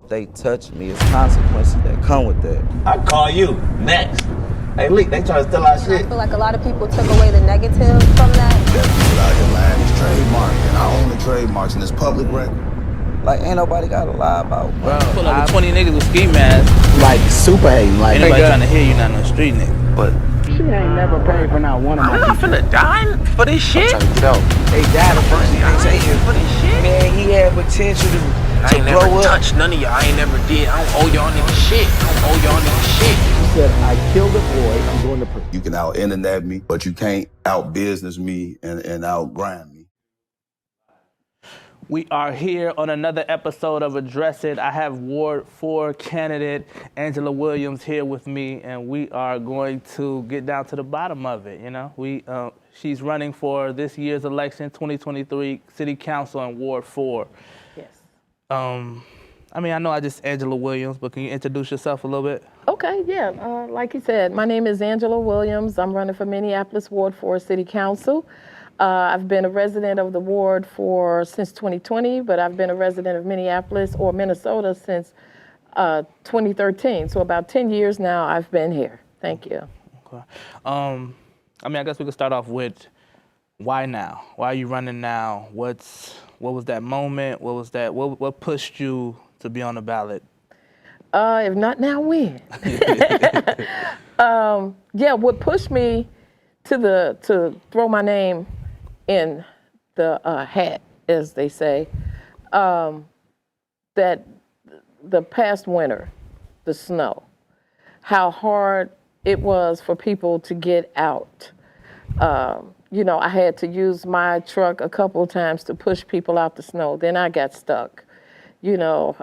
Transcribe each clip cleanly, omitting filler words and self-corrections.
They touch me, it's consequences that come with that. I call you next. Hey, Lee, they try to steal our shit. I feel like a lot of people took away the negative from that. That people out here lying is trademark, and I own the trademarks, and it's public record. Like, ain't nobody gotta lie about, bro. Pull up with 20 niggas with ski masks. Like, super hating. Like, Ain't nobody trying to hear you, not no street nigga. But she ain't never paid for not one of my I'm not finna die for this shit. I'm trying to get out. They died the first thing they say is, For this shit. man, he had potential to I ain't never grow up. touched none of y'all. I ain't never did. I don't owe y'all niggas shit. I don't owe y'all niggas shit. She said, I killed a boy. I'm going to prison. You can out-internet me, but you can't out-business me and out-grind me. We are here on another episode of Address It. I have Ward 4 candidate Angela Williams here with me, and we are going to get down to the bottom of it. You know, she's running for this year's election, 2023 City Council in Ward 4. Yes. I mean, I know I just Angela Williams, but can you introduce yourself a little bit? Okay, yeah. Like you said, my name is Angela Williams. I'm running for Minneapolis Ward 4 City Council. I've been a resident of the ward since 2020, but I've been a resident of Minneapolis or Minnesota since 2013. So about 10 years now I've been here. Thank you. Okay. I mean, I guess we could start off with why now? Why are you running now? What was that moment? What was that? What pushed you to be on the ballot? If not now, when? Yeah, what pushed me to throw my name in the hat, as they say, that the past winter, the snow, how hard it was for people to get out. You know, I had to use my truck a couple of times to push people out the snow. Then I got stuck. You know,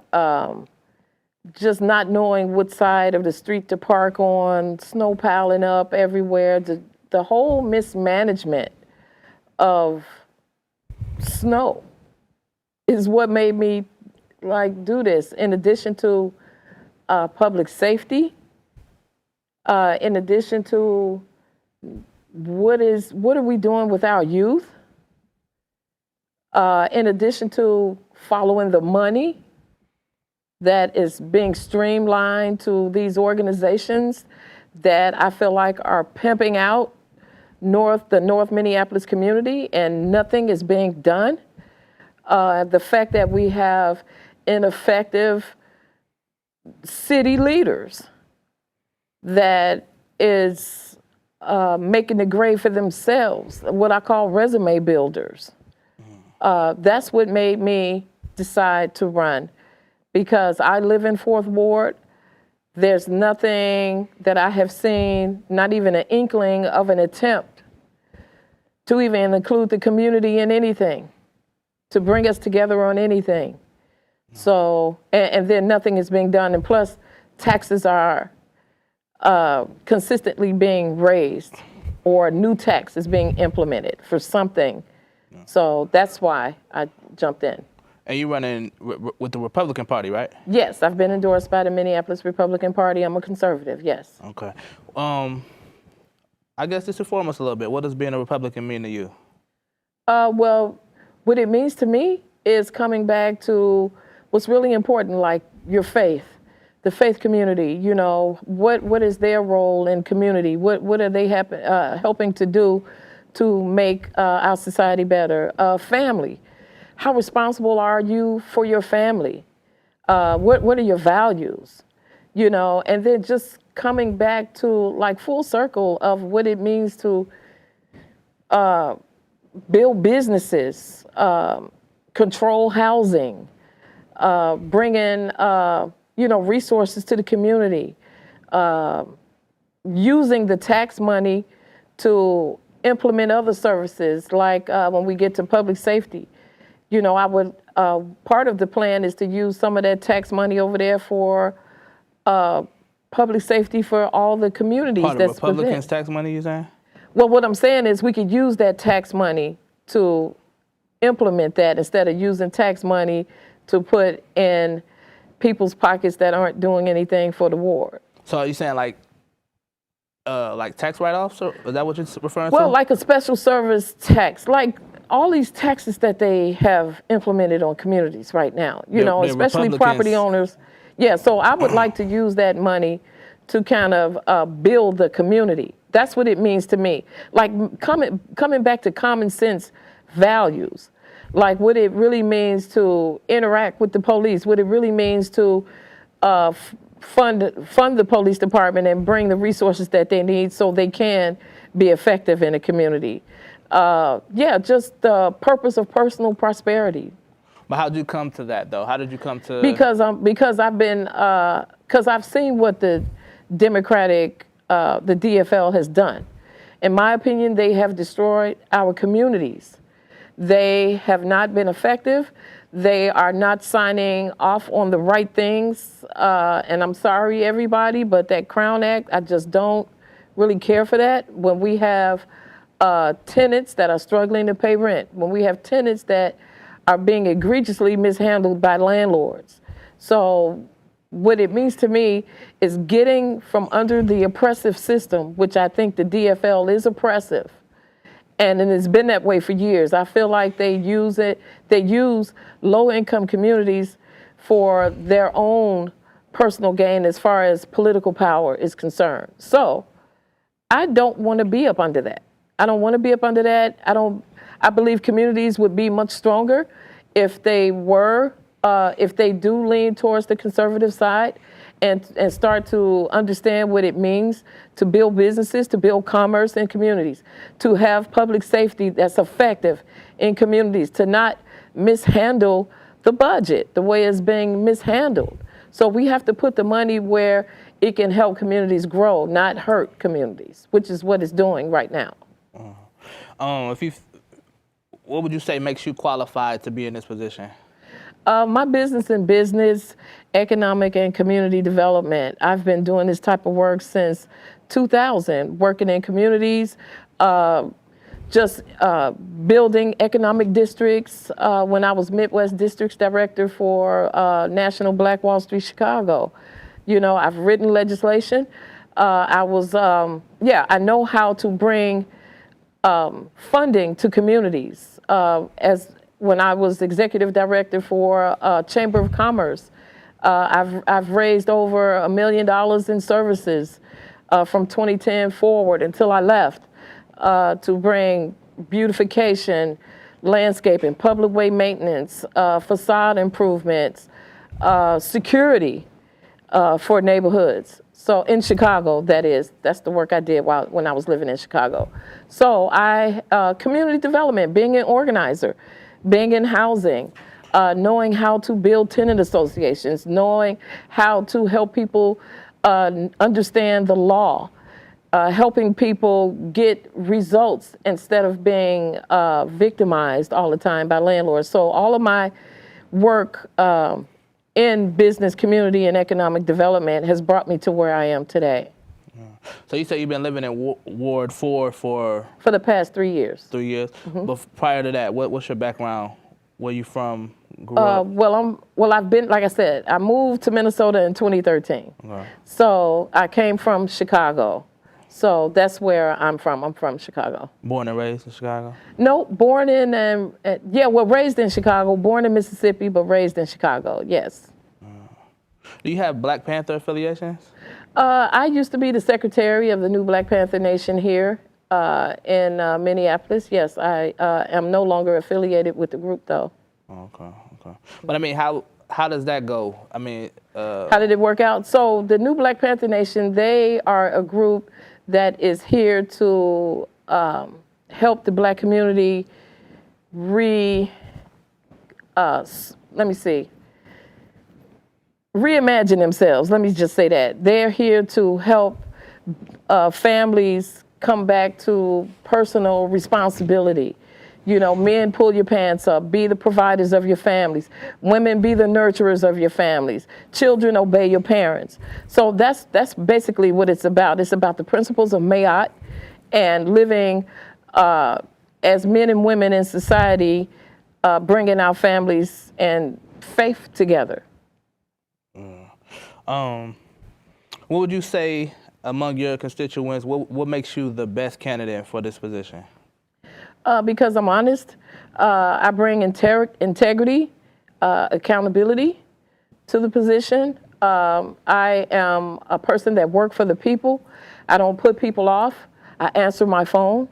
just not knowing what side of the street to park on, snow piling up everywhere, the whole mismanagement of snow is what made me like do this. In addition to public safety, in addition to what are we doing with our youth, in addition to following the money that is being streamlined to these organizations that I feel like are pimping out the North Minneapolis community, and nothing is being done. The fact that we have ineffective city leaders that is making the grade for themselves, what I call resume builders. That's what made me decide to run, because I live in 4th Ward. There's nothing that I have seen, not even an inkling of an attempt to even include the community in anything, to bring us together on anything. So, and then nothing is being done. And plus, taxes are consistently being raised, or a new tax is being implemented for something. So that's why I jumped in. And you running with the Republican Party, right? Yes, I've been endorsed by the Minneapolis Republican Party. I'm a conservative, yes. Okay. I guess just inform us a little bit. What does being a Republican mean to you? Well, what it means to me is coming back to what's really important, like your faith, the faith community. You know, what is their role in community? What are they helping to do to make our society better? Family. How responsible are you for your family? What are your values? You know, and then just coming back to like full circle of what it means to build businesses, control housing, bring in, resources to the community, using the tax money to implement other services, like when we get to public safety. You know, I would, part of the plan is to use some of that tax money over there for public safety for all the communities. Part of Republicans' tax money, you saying? Well, what I'm saying is we could use that tax money to implement that instead of using tax money to put in people's pockets that aren't doing anything for the ward. So are you saying like tax write-offs? Or is that what you're referring to? Well, like a special service tax, like all these taxes that they have implemented on communities right now, especially property owners. Yeah, so I would like to use that money to kind of build the community. That's what it means to me. Like coming back to common sense values, like what it really means to interact with the police, what it really means to fund the police department and bring the resources that they need so they can be effective in a community. Yeah, just the purpose of personal prosperity. But how did you come to that, though? How did you come to? Because I've seen what the Democratic, the DFL has done. In my opinion, they have destroyed our communities. They have not been effective. They are not signing off on the right things. And I'm sorry, everybody, but that Crown Act, I just don't really care for that. When we have tenants that are struggling to pay rent, when we have tenants that are being egregiously mishandled by landlords. So what it means to me is getting from under the oppressive system, which I think the DFL is oppressive, and it's been that way for years. I feel like they use low-income communities for their own personal gain as far as political power is concerned. So I don't want to be up under that. I don't want to be up under that. I believe communities would be much stronger if they do lean towards the conservative side and start to understand what it means to build businesses, to build commerce in communities, to have public safety that's effective in communities, to not mishandle the budget the way it's being mishandled. So we have to put the money where it can help communities grow, not hurt communities, which is what it's doing right now. What would you say makes you qualified to be in this position? My business in business, economic and community development. I've been doing this type of work since 2000, working in communities, building economic districts. When I was Midwest Districts Director for National Black Wall Street Chicago, I've written legislation. I know how to bring funding to communities. When I was executive director for Chamber of Commerce, I've raised over $1 million in services from 2010 forward until I left to bring beautification, landscaping, public way maintenance, facade improvements, security for neighborhoods. So in Chicago, that's the work I did when I was living in Chicago. So community development, being an organizer, being in housing, knowing how to build tenant associations, knowing how to help people understand the law, helping people get results instead of being victimized all the time by landlords. So all of my work in business, community, and economic development has brought me to where I am today. So you say you've been living in Ward 4 for the past 3 years. 3 years. Mm-hmm. But prior to that, what's your background? Where you from? Grew up? I've been, like I said, I moved to Minnesota in 2013. Okay. So I came from Chicago. So that's where I'm from. I'm from Chicago. Born and raised in Chicago? No, raised in Chicago. Born in Mississippi, but raised in Chicago, yes. Do you have Black Panther affiliations? I used to be the secretary of the new Black Panther Nation here in Minneapolis. Yes, I am no longer affiliated with the group, though. Okay. But I mean, how does that go? I mean, how did it work out? So the new Black Panther Nation, they are a group that is here to help the Black community reimagine themselves. Let me just say that. They're here to help families come back to personal responsibility. Men, pull your pants up. Be the providers of your families. Women, be the nurturers of your families. Children, obey your parents. So that's basically what it's about. It's about the principles of Mayat and living as men and women in society, bringing our families and faith together. What would you say among your constituents, what makes you the best candidate for this position? Because I'm honest. I bring integrity, accountability to the position. I am a person that works for the people. I don't put people off. I answer my phone.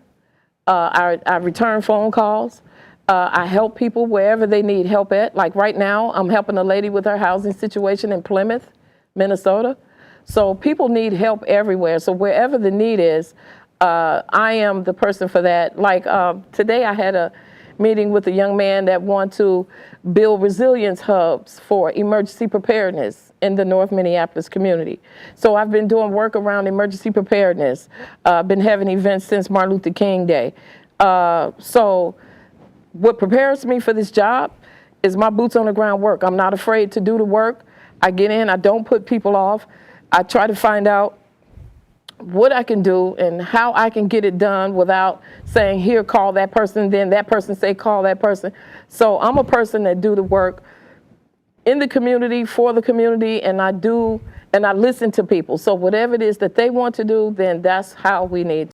I return phone calls. I help people wherever they need help at. Like right now, I'm helping a lady with her housing situation in Plymouth, Minnesota. So people need help everywhere. So wherever the need is, I am the person for that. Like today I had a meeting with a young man that wants to build resilience hubs for emergency preparedness in the North Minneapolis community. So I've been doing work around emergency preparedness. Been having events since Martin Luther King Day. So what prepares me for this job is my boots on the ground work. I'm not afraid to do the work. I get in, I don't put people off. I try to find out what I can do and how I can get it done without saying, here, call that person, then that person say, call that person. So I'm a person that do the work in the community, for the community, and I listen to people. So whatever it is that they want to do, then that's how we need